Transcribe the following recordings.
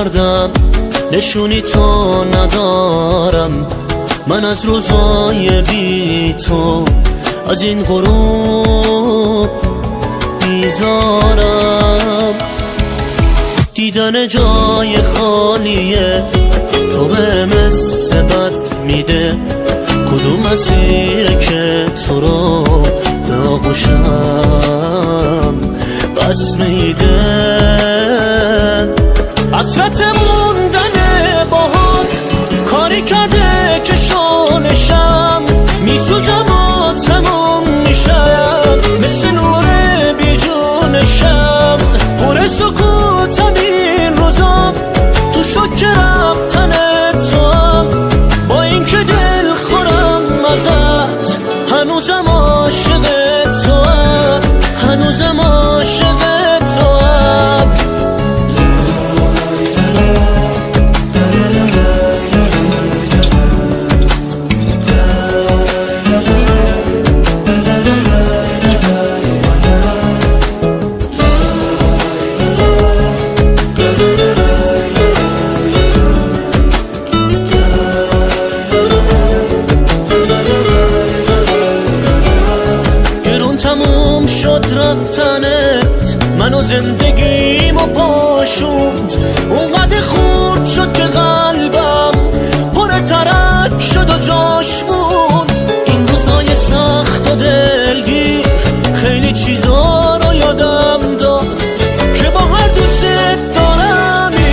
کردم نشونی تو ندارم، من از روزای بی تو از این غروب بیزارم. دیدن جای خالیه تو به مثل بد میده، کدوم مسیره که تو رو به آغوشم بس میده. حسرت موندن باهات کاری کرده که شانشم میسوزم و تموم میشم، مثل نور بی جونشم پر سکوتم این روزا، تو شک رفتن تو هم با اینکه دل خورم ازت، هنوزم عاشق تو هم، هنوزم عاشق تو هم. تموم شد رفتنت، منو زندگیمو پاشوند، اونقدر خورد شد که قلبم پر ترک شد و جاش موند. این روزای سخت و دلگیر خیلی چیزا رو یادم داد که با هر دوست دارمی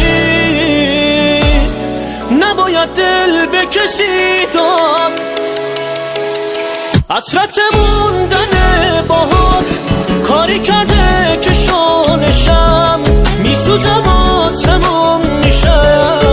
نباید دل به کسی داد. حسرت موندن باهات کاری کرده که شانشم میسوزم و تموم میشم،